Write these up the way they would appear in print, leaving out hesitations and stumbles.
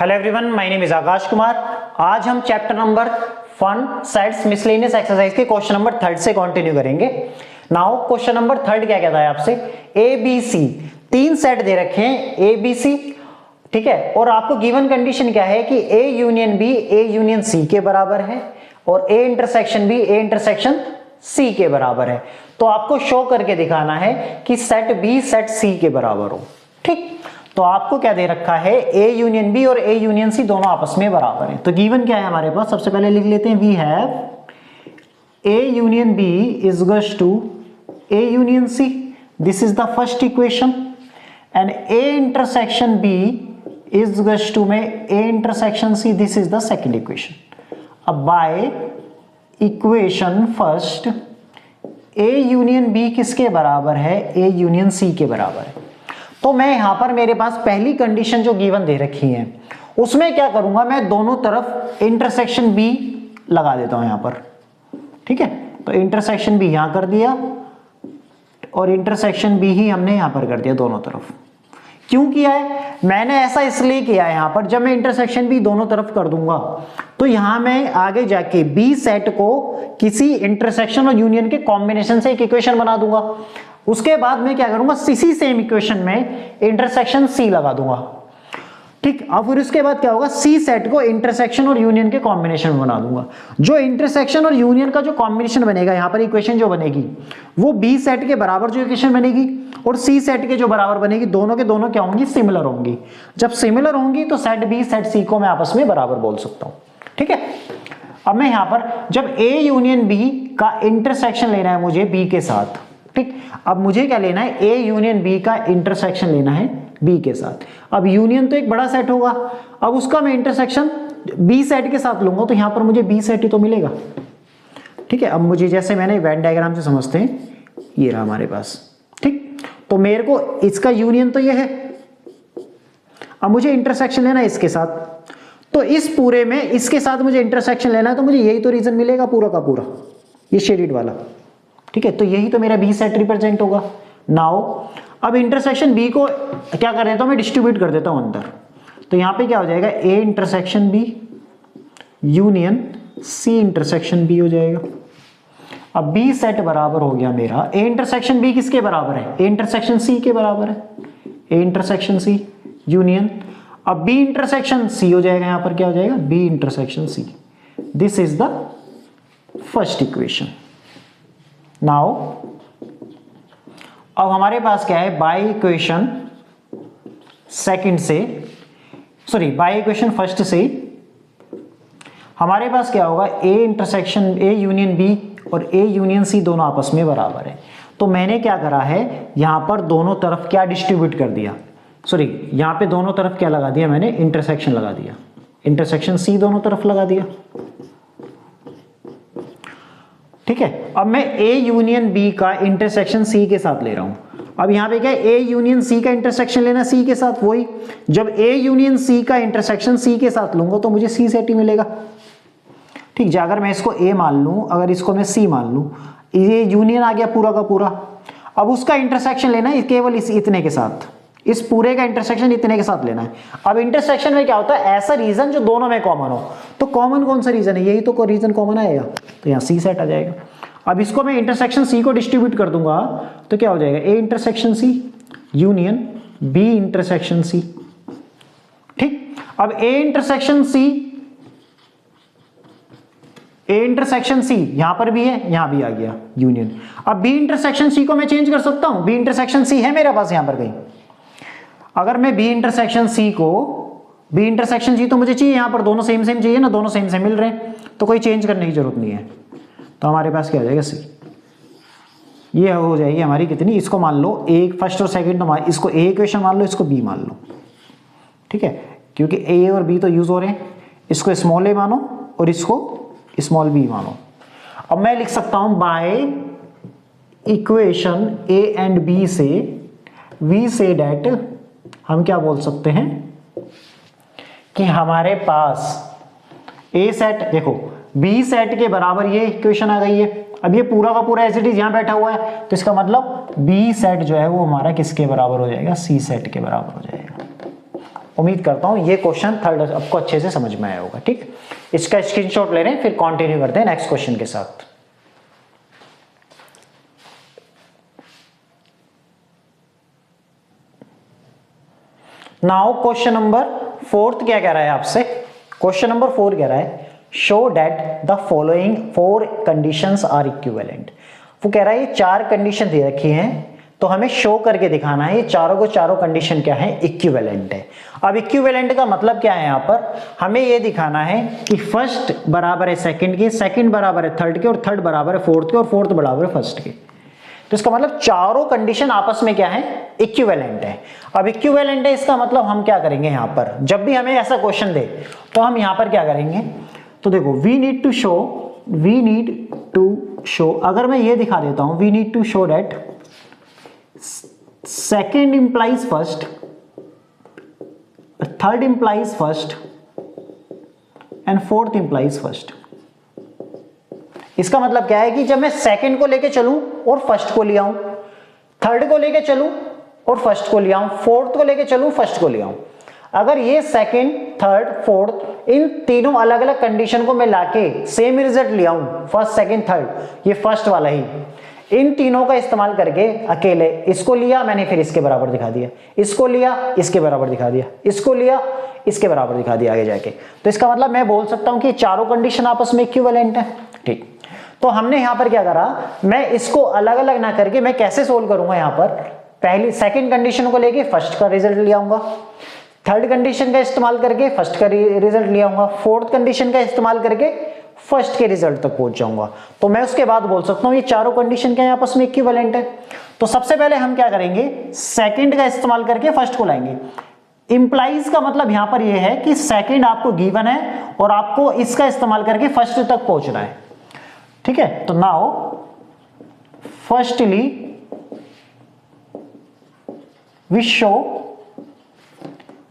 Hello everyone, my name is Akash Kumar. आज हम chapter number 1 sets miscellaneous exercise के question number 3 से कंटिन्यू करेंगे। नाउ क्वेश्चन नंबर 3 क्या कहता है आपसे, ए बी सी, तीन सेट दे रखे हैं ए बी सी, ठीक है। और आपको गिवन कंडीशन क्या है कि A union B A union C के बराबर है और A intersection B A intersection C के बराबर है। तो आपको शो करके दिखाना है कि सेट बी सेट सी के बराबर हो, ठीक। तो आपको क्या दे रखा है, ए यूनियन बी और ए यूनियन सी दोनों आपस में बराबर है। तो गिवन क्या है हमारे पास, सबसे पहले लिख लेते हैं, we have A union B is equals to A union C, this is the first equation, and A intersection B is equals to में A intersection C, this is the second equation. अब by equation first A union B किसके बराबर है, ए union C के बराबर है। तो मैं यहां पर मेरे पास पहली कंडीशन जो गिवन दे रखी है उसमें क्या करूंगा, मैं दोनों तरफ इंटरसेक्शन बी लगा देता हूं यहां पर, ठीक है। तो इंटरसेक्शन बी यहां कर दिया और इंटरसेक्शन बी ही हमने यहां पर कर दिया दोनों तरफ। क्यों किया है, मैंने ऐसा इसलिए किया है, यहां पर जब मैं इंटरसेक्शन बी दोनों तरफ कर दूंगा तो यहां मैं आगे जाके बी सेट को किसी इंटरसेक्शन और यूनियन के कॉम्बिनेशन से एक इक्वेशन बना दूंगा। उसके बाद मैं क्या करूंगा, इसी सेम इक्वेशन में इंटरसेक्शन सी लगा दूंगा, ठीक। अब फिर उसके बाद क्या होगा, सी सेट को इंटरसेक्शन और यूनियन के कॉम्बिनेशन में बना दूंगा। जो इंटरसेक्शन और यूनियन का जो कॉम्बिनेशन बनेगा, यहां पर इक्वेशन जो बनेगी वो बी सेट के बराबर जो इक्वेशन बनेगी और सी सेट के जो बराबर बनेगी, दोनों के दोनों क्या होंगी, सिमिलर होंगी। जब सिमिलर होंगी तो सेट बी सेट सी को मैं आपस में बराबर बोल सकता हूं, ठीक है। अब मैं यहां पर जब ए यूनियन बी का इंटरसेक्शन लेना है मुझे बी के साथ, ठीक। अब मुझे क्या लेना है, ए यूनियन बी का इंटरसेक्शन लेना है बी के साथ। अब यूनियन तो एक बड़ा सेट होगा, अब उसका मैं इंटरसेक्शन बी सेट के साथ लूंगा तो यहां पर मुझे बी सेट ही तो मिलेगा, ठीक है। अब मुझे जैसे मैंने वेन डायग्राम से समझते हैं, ये रहा हमारे पास, ठीक। तो मेरे को इसका यूनियन तो ये है, अब मुझे इंटरसेक्शन लेना है इसके साथ, तो इस पूरे में इसके साथ मुझे इंटरसेक्शन लेना है, तो मुझे यही तो रीजन मिलेगा पूरा का पूरा, ये शेडेड वाला, ठीक है। तो यही तो मेरा बी सेट रिप्रेजेंट होगा। नाउ अब इंटरसेक्शन बी को क्या कर देता हूं, मैं डिस्ट्रीब्यूट कर देता हूं अंदर। तो यहां पे क्या हो जाएगा, A intersection B union C intersection B हो जाएगा। अब बी सेट बराबर हो गया मेरा, ए इंटरसेक्शन बी किसके बराबर है, ए इंटरसेक्शन सी के बराबर है, ए इंटरसेक्शन सी यूनियन। अब बी इंटरसेक्शन सी हो जाएगा, यहां पर क्या हो जाएगा, B intersection C, this is the first equation. Now अब हमारे पास क्या है, बाय इक्वेशन सेकंड से, सॉरी बाय इक्वेशन फर्स्ट से हमारे पास क्या होगा, A intersection A union B और ए यूनियन सी दोनों आपस में बराबर है। तो मैंने क्या करा है, यहां पर दोनों तरफ क्या डिस्ट्रीब्यूट कर दिया, सॉरी यहां पे दोनों तरफ क्या लगा दिया, मैंने इंटरसेक्शन लगा दिया, इंटरसेक्शन सी दोनों तरफ लगा दिया, ठीक है। अब मैं ए यूनियन बी का इंटरसेक्शन सी के साथ ले रहा हूं। अब यहां पे क्या है, ए यूनियन सी का इंटरसेक्शन लेना सी के साथ, वही जब ए यूनियन सी का इंटरसेक्शन सी के साथ लूंगा तो मुझे सी सेट ही मिलेगा, ठीक। अगर मैं इसको ए मान लूं, अगर इसको मैं सी मान लूं, ये यूनियन आ गया पूरा का पूरा। अब उसका इंटरसेक्शन लेना है केवल इतने के साथ, इस पूरे का इंटरसेक्शन इतने के साथ लेना है। अब इंटरसेक्शन में क्या होता है, ऐसा रीजन जो दोनों में कॉमन हो। तो कॉमन कौन सा रीजन है, यही तो रीजन कॉमन आएगा, तो यहाँ सी सेट आ जाएगा। अब इसको मैं इंटरसेक्शन सी को डिस्ट्रीब्यूट कर दूंगा तो क्या हो जाएगा, A intersection C union B intersection C, ठीक। अब ए इंटरसेक्शन सी यहां पर भी है, यहां भी आ गया यूनियन। अब बी इंटरसेक्शन सी को मैं चेंज कर सकता हूं, बी इंटरसेक्शन सी है मेरे पास यहां पर कहीं। अगर मैं बी इंटरसेक्शन सी तो मुझे चाहिए, यहां पर दोनों सेम सेम चाहिए ना, दोनों सेम सेम मिल रहे हैं, तो कोई चेंज करने की जरूरत नहीं है। तो हमारे पास क्या हो जाएगा, सी, ये हो जाएगी हमारी कितनी, इसको मान लो ए फर्स्ट और सेकंड, तो इसको ए इक्वेशन मान लो, इसको बी मान लो, ठीक है, क्योंकि ए और बी तो यूज हो रहे हैं। इसको स्मॉल ए मानो और इसको स्मॉल बी मानो। अब मैं लिख सकता हूं by equation A and B से वी से डेट, हम क्या बोल सकते हैं कि हमारे पास ए सेट, देखो बी सेट के बराबर ये इक्वेशन आ गई है। अब ये पूरा का पूरा एज इट इज यहां बैठा हुआ है, तो इसका मतलब बी सेट जो है वो हमारा किसके बराबर हो जाएगा, सी सेट के बराबर हो जाएगा। उम्मीद करता हूं ये क्वेश्चन थर्ड आपको अच्छे से समझ में आया होगा। ठीक, इसका स्क्रीनशॉट ले रहे हैं, फिर कंटिन्यू करते हैं नेक्स्ट क्वेश्चन के साथ। नाउ क्वेश्चन नंबर 4 क्या कह रहा है आपसे? क्वेश्चन नंबर 4 कह रहा है show that the following 4 conditions are equivalent. वो कह रहा है ये 4 कंडीशन दे रखी हैं, तो हमें शो करके दिखाना है ये चारों को चारों कंडीशन क्या है, इक्विवेलेंट है। अब इक्विवेलेंट का मतलब क्या है? यहाँ पर हमें ये दिखाना है कि फर्स्ट बराबर है सेकंड के, सेकंड बराबर है थर्ड के, और थर्ड बराबर है फोर्थ के, और फोर्थ बराबर है फर्स्ट के। तो इसका मतलब चारों कंडीशन आपस में क्या है, इक्विवेलेंट है। अब इक्विवेलेंट है इसका मतलब हम क्या करेंगे यहाँ पर, जब भी हमें ऐसा क्वेश्चन दे तो हम यहाँ पर क्या करेंगे, तो देखो वी नीड टू शो, अगर मैं ये दिखा देता हूं we need to show that second implies first, third implies first and fourth implies first. इसका मतलब क्या है कि जब मैं सेकंड को लेके चलूं और फर्स्ट को ले आऊं, थर्ड को लेके चलूं और फर्स्ट को ले आऊं, फोर्थ को लेके चलूं फर्स्ट को ले आऊं, अगर ये सेकंड थर्ड फोर्थ इन तीनों अलग अलग कंडीशन को मैं लाके सेम रिजल्ट ले आऊं, फर्स्ट सेकंड थर्ड, ये फर्स्ट वाला ही, इन तीनों का इस्तेमाल करके अकेले इसको लिया मैंने फिर इसके बराबर दिखा दिया, इसको लिया इसके बराबर दिखा दिया, इसको लिया इसके बराबर दिखा दिया आगे जाके, तो इसका मतलब मैं बोल सकता हूं कि चारों कंडीशन आपस में इक्विवेलेंट है। ठीक, तो हमने यहां पर क्या करा, मैं इसको अलग अलग ना करके मैं कैसे सोल्व करूंगा, यहां पर पहली सेकंड कंडीशन को लेके फर्स्ट का रिजल्ट ले आऊंगा, थर्ड कंडीशन का इस्तेमाल करके फर्स्ट का रिजल्ट ले आऊंगा, फोर्थ कंडीशन का इस्तेमाल करके फर्स्ट के रिजल्ट तक पहुंच जाऊंगा, तो मैं उसके बाद बोल सकता हूं ये चारों कंडीशन क्या है, आपस में इक्विवेलेंट है। तो सबसे पहले हम क्या करेंगे, सेकंड का इस्तेमाल करके फर्स्ट को लाएंगे। इंप्लाइज का मतलब यहां पर यह है कि सेकंड आपको गिवन है और आपको इसका इस्तेमाल करके फर्स्ट तक पहुंचना है। ठीक है, तो now firstly we show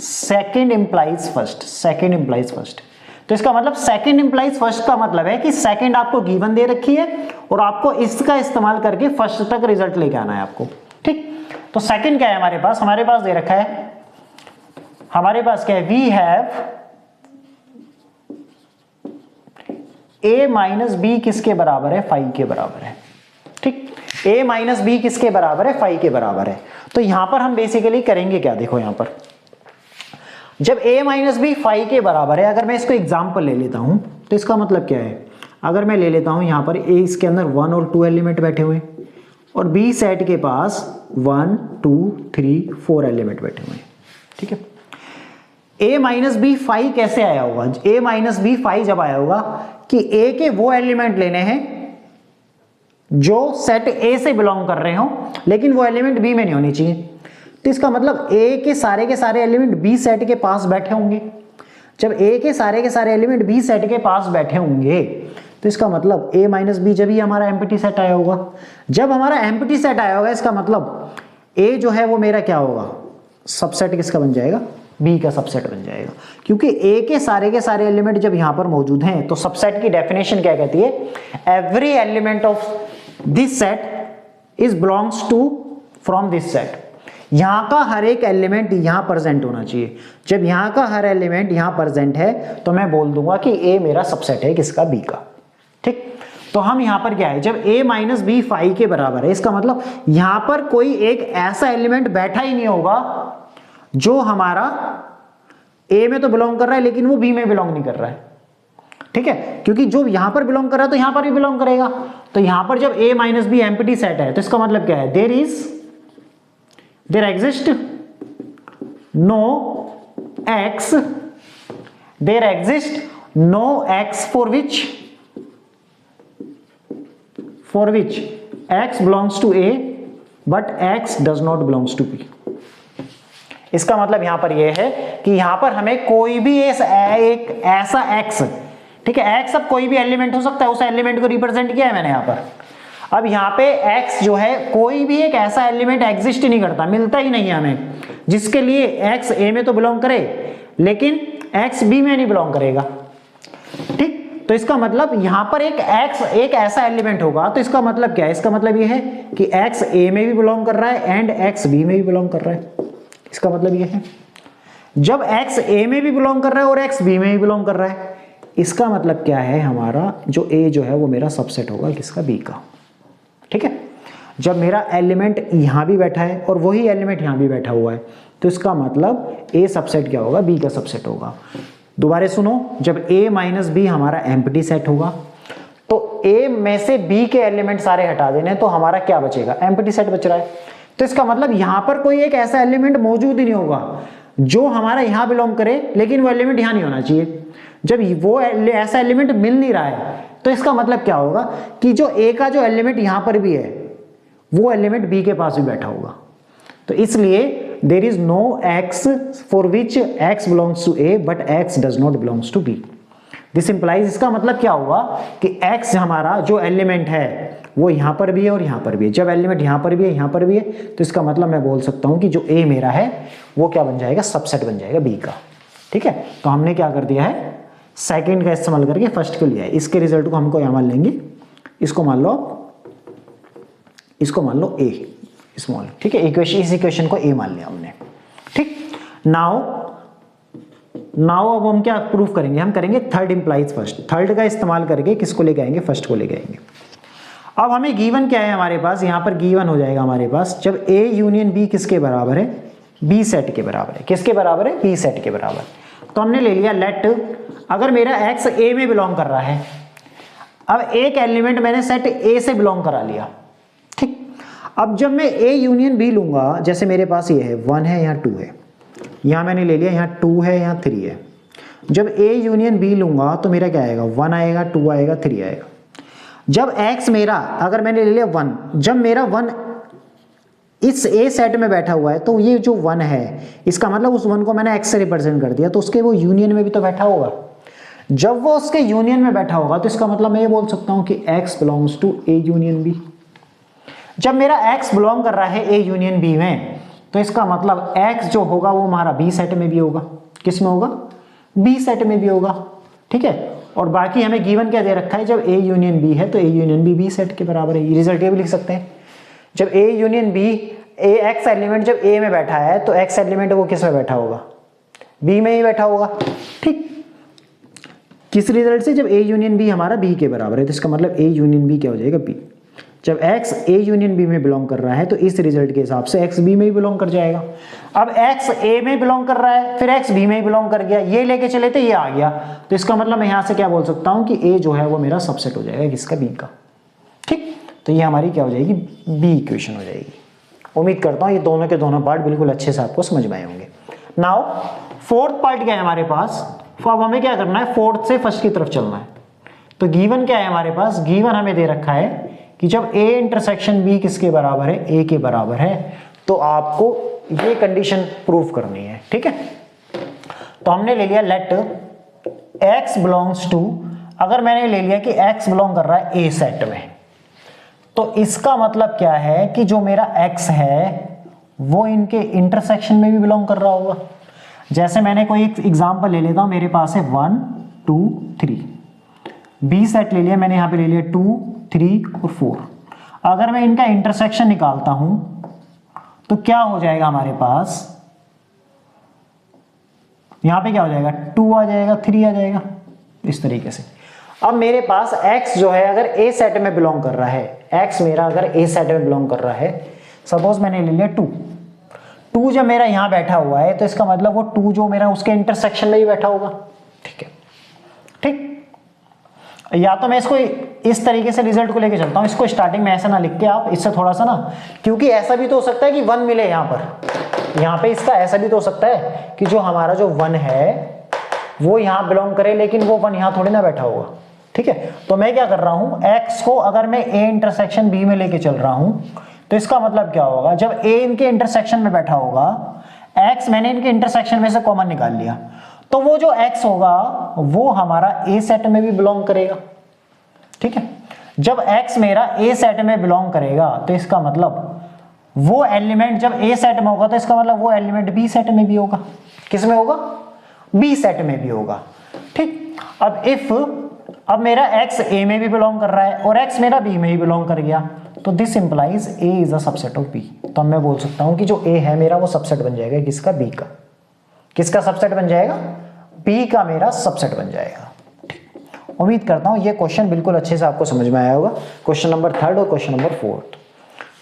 second implies first, second implies first. तो इसका मतलब सेकेंड इंप्लाइज फर्स्ट का मतलब है कि सेकेंड आपको गिवन दे रखी है और आपको इसका इस्तेमाल करके फर्स्ट तक रिजल्ट लेके आना है आपको। ठीक, तो सेकेंड क्या है हमारे पास दे रखा है, हमारे पास क्या है, we have a minus B किसके बराबर है, 5 के बराबर है। ठीक, a माइनस बी किसके बराबर है, 5 के बराबर है। तो यहां पर हम बेसिकली करेंगे क्या, देखो यहां पर जब a माइनस बी 5 के बराबर है, अगर मैं इसको एग्जाम्पल ले लेता हूं तो इसका मतलब क्या है, अगर मैं ले लेता हूं यहां पर a इसके अंदर 1 और 2 एलिमेंट बैठे हुए और b सेट के पास 1 2 3 4 एलिमेंट बैठे हुए। ठीक है, a माइनस बी 5 कैसे आया होगा, a माइनस बी 5 जब आया होगा कि a के वो एलिमेंट लेने हैं जो सेट a से बिलोंग कर रहे हो लेकिन वो एलिमेंट b में नहीं होनी चाहिए। तो इसका मतलब a के सारे एलिमेंट b सेट के पास बैठे होंगे। जब a के सारे एलिमेंट b सेट के पास बैठे होंगे तो इसका मतलब a माइनस बी जब ही हमारा एम्प्टी सेट आया होगा। जब हमारा एम्प्टी सेट आया होगा इसका मतलब a जो है वो मेरा क्या होगा, सबसेट किसका बन जाएगा, b का सबसेट बन जाएगा, क्योंकि a के सारे एलिमेंट जब यहां पर मौजूद हैं तो सबसेट की डेफिनेशन क्या कहती है, every element of this set is belongs to from this set. यहां का हर एक एलिमेंट यहां प्रेजेंट होना चाहिए। जब यहां का हर एलिमेंट यहां प्रेजेंट है तो मैं बोल दूंगा कि a मेरा सबसेट है किसका, b का। ठीक, तो हम यहां पर क्या है, जब a माइनस बी 5 के बराबर है इसका मतलब यहां पर कोई एक ऐसा एलिमेंट बैठा ही नहीं होगा जो हमारा a में तो बिलोंग कर रहा है लेकिन वो b में बिलोंग नहीं कर रहा है। ठीक है, क्योंकि जो यहां पर बिलोंग कर रहा है तो यहां पर भी बिलोंग करेगा। तो यहां पर जब a minus B empty set है तो इसका मतलब क्या है, there exist no x for which x belongs to a but x does not belongs to b। इसका मतलब यहां पर यह है कि यहां पर हमें कोई भी एक ऐसा x, ठीक है, x अब कोई भी एलिमेंट हो सकता है, उस एलिमेंट को रिप्रेजेंट किया है मैंने यहां पर। अब यहां पे x जो है कोई भी एक ऐसा एलिमेंट एग्जिस्ट ही नहीं करता, मिलता ही नहीं है हमें, जिसके लिए x a में तो बिलोंग करे लेकिन x b में नहीं बिलोंग करेगा। ठीक, तो इसका मतलब यहां पर एक x एक ऐसा एलिमेंट होगा, तो इसका मतलब क्या है, इसका मतलब यह है कि x a में भी बिलोंग कर रहा है एंड x b में भी बिलोंग कर रहा है। इसका मतलब यह है जब x a में भी बिलोंग कर रहा है और x b में भी बिलोंग कर रहा है, इसका मतलब क्या है, हमारा जो a जो है वो मेरा सबसेट होगा किसका, b का। ठीक है, जब मेरा एलिमेंट यहां भी बैठा है और वही एलिमेंट यहां भी बैठा हुआ है, तो इसका मतलब a सबसेट क्या होगा, b का सबसेट होगा। दोबारा सुनो, जब a माइनस बी हमारा एम्प्टी सेट होगा, तो a में से b के एलिमेंट सारे हटा देने, तो हमारा क्या बचेगा, एम्प्टी सेट बच रहा है। तो इसका मतलब यहां पर कोई एक ऐसा एलिमेंट मौजूद ही नहीं होगा जो हमारा यहां बिलोंग करे, लेकिन वो एलिमेंट यहां नहीं होना चाहिए। जब वो ऐसा एलिमेंट मिल नहीं रहा है, तो इसका मतलब क्या होगा कि जो a का जो एलिमेंट यहां पर भी है, वो एलिमेंट b के पास भी बैठा होगा। तो इसलिए there is no x for which x belongs to a but x does not belongs to b। This implies, इसका मतलब क्या हुआ कि x हमारा जो एलिमेंट है वो यहां पर भी है और यहां पर भी है। जब एलिमेंट यहां पर भी है, यहां पर भी है, तो इसका मतलब मैं बोल सकता हूं कि जो a मेरा है वो क्या बन जाएगा, सबसेट बन जाएगा b का। ठीक है, तो हमने क्या कर दिया है, सेकंड का इस्तेमाल करके फर्स्ट को लिया है। इसके रिजल्ट को हमको यहां मान लेंगे, इसको मान लो a स्मॉल। ठीक है, इक्वेशन, इस इक्वेशन को a मान लिया हमने। ठीक, नाउ अब हम क्या प्रूफ करेंगे, हम करेंगे थर्ड इंप्लाइज फर्स्ट। थर्ड का इस्तेमाल करके किसको लेके आएंगे, फर्स्ट को लेके आएंगे। अब हमें गिवन क्या है हमारे पास, यहां पर गिवन हो जाएगा हमारे पास, जब a यूनियन b किसके बराबर है, b सेट के बराबर है। किसके बराबर है, b सेट के बराबर। तो हमने ले लिया लेट, अगर मेरा x a में बिलोंग कर रहा है, अब एक एलिमेंट मैंने सेट a से बिलोंग करा लिया। ठीक, अब जब मैं a यूनियन b लूंगा, जैसे मेरे पास ये है 1 है, यहाँ 2 है, यहाँ मैंने ले लिया, यहाँ 2 है, यहाँ 3 है। जब a यूनियन b लूंगा तो मेरा क्या आएगा, 1 आएगा, 2 आएगा, 3 आएगा। जब x मेरा, अगर मैंने ले लिया 1, जब मेरा 1 इस a सेट में बैठा हुआ है, तो ये जो 1 है, इसका मतलब उस 1 को मैंने x से रिप्रेजेंट कर दिया, तो उसके वो यूनियन में भी तो बैठा होगा। जब वो उसके यूनियन में बैठा होगा, तो इसका मतलब मैं ये बोल सकता हूं कि x belongs to a union b। जब मेरा x बिलोंग कर रहा है a यूनियन b में, तो इसका मतलब x जो होगा वो हमारा b सेट में भी होगा। किस में होगा, b सेट में भी होगा। ठीक है, और बाकी हमें गिवन क्या दे रखा है, जब a यूनियन b है तो a यूनियन b सेट के बराबर है। रिजल्ट ये भी लिख सकते हैं, जब a union b, x element जब a में बैठा है, तो x एलिमेंट वो किस में बैठा होगा, b में ही बैठा होगा। ठीक, किस रिजल्ट से, जब a यूनियन b हमारा b के बराबर है, तो इसका मतलब a यूनियन b क्या हो जाएगा, b। जब x a यूनियन b में बिलोंग कर रहा है, तो इस रिजल्ट के हिसाब से x b में ही बिलोंग कर जाएगा। अब x a में बिलोंग कर रहा है, फिर x b में ही बिलोंग कर गया, ये लेके चले थे, ये आ गया, तो इसका मतलब मैं यहां से क्या बोल सकता हूं कि a जो है वो मेरा सबसेट हो जाएगा किसका, b का। ठीक, तो ये हमारी क्या हो जाएगी, b इक्वेशन हो जाएगी। उम्मीद करता हूं ये दोनों के दोनों पार्ट बिल्कुल अच्छे से आपको समझ में आए होंगे। नाउ फोर्थ पार्ट क्या है हमारे पास, तो अब हमें क्या करना है, फोर्थ से फर्स्ट की तरफ चलना है। तो गिवन क्या है हमारे पास, गिवन हमें दे रखा है कि जब a इंटरसेक्शन b किसके बराबर है, a के बराबर है, तो आपको ये कंडीशन प्रूफ करनी है। ठीक है, तो हमने ले लिया लेट x बिलोंग्स टू, अगर मैंने ले लिया कि x बिलोंग कर रहा है a सेट में, तो इसका मतलब क्या है कि जो मेरा x है वो इनके इंटरसेक्शन में भी बिलोंग कर रहा होगा। जैसे मैंने कोई एक एग्जांपल ले लेता हूं, मेरे पास है 1 2 3, b सेट ले लिया मैंने, यहां पे ले लिया 2 3 और 4। अगर मैं इनका इंटरसेक्शन निकालता हूं तो क्या हो जाएगा हमारे पास, यहां पे क्या हो जाएगा, 2 आ जाएगा, 3 आ जाएगा, इस तरीके से। अब मेरे पास x जो है अगर a सेट में बिलोंग कर रहा है, x मेरा अगर a सेट में बिलोंग कर रहा है, सपोज मैंने ले लिया 2 जब मेरा यहां बैठा हुआ है, तो इसका मतलब वो 2 जो मेरा उसके इंटरसेक्शन में ही बैठा होगा। ठीक है, ठीक, या तो मैं इसको इस तरीके से रिजल्ट को लेके चलता हूं, इसको स्टार्टिंग में ऐसा ना लिख के आप इससे थोड़ा सा ना, क्योंकि ऐसा भी तो हो सकता है कि 1 मिले यहां पे इसका ऐसा भी तो हो सकता है कि जो हमारा जो 1 है वो यहां बिलोंग करे, लेकिन वो 1 यहां थोड़ी ना बैठा होगा। ठीक है, तो मैं क्या कर रहा हूं, x को अगर मैं a इंटरसेक्शन b में लेके चल रहा हूं, तो इसका मतलब क्या होगा, जब a इनके इंटरसेक्शन में बैठा होगा, x मैंने इनके इंटरसेक्शन में से कॉमन निकाल लिया, तो वो जो x होगा वो हमारा a सेट में भी बिलोंग करेगा। ठीक है, जब x मेरा a सेट में बिलोंग करेगा, तो इसका मतलब वो एलिमेंट जब a सेट में होगा, तो इसका मतलब वो एलिमेंट b सेट में भी होगा। किस में होगा, b सेट में भी होगा। ठीक, अब मेरा x a में भी बिलोंग कर रहा है और x मेरा b में ही बिलोंग कर गया, तो this implies a is a subset of b। तो मैं बोल सकता हूं कि जो a है मेरा वो सबसेट बन जाएगा किसका, b का। किसका सबसेट बन जाएगा, बी का मेरा सबसेट बन जाएगा। ठीक, उम्मीद करता हूं ये क्वेश्चन बिल्कुल अच्छे से आपको समझ में आया होगा, क्वेश्चन नंबर 3 और क्वेश्चन नंबर 4।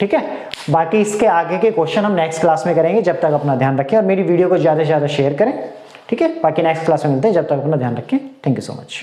ठीक है, बाकी इसके आगे के क्वेश्चन हम नेक्स्ट क्लास में करेंगे। जब तक अपना ध्यान रखें और मेरी वीडियो को ज्यादा से ज्यादा शेयर करें। ठीक है, बाकी नेक्स्ट क्लास में मिलते हैं, जब तक अपना ध्यान रखें। Thank you so much.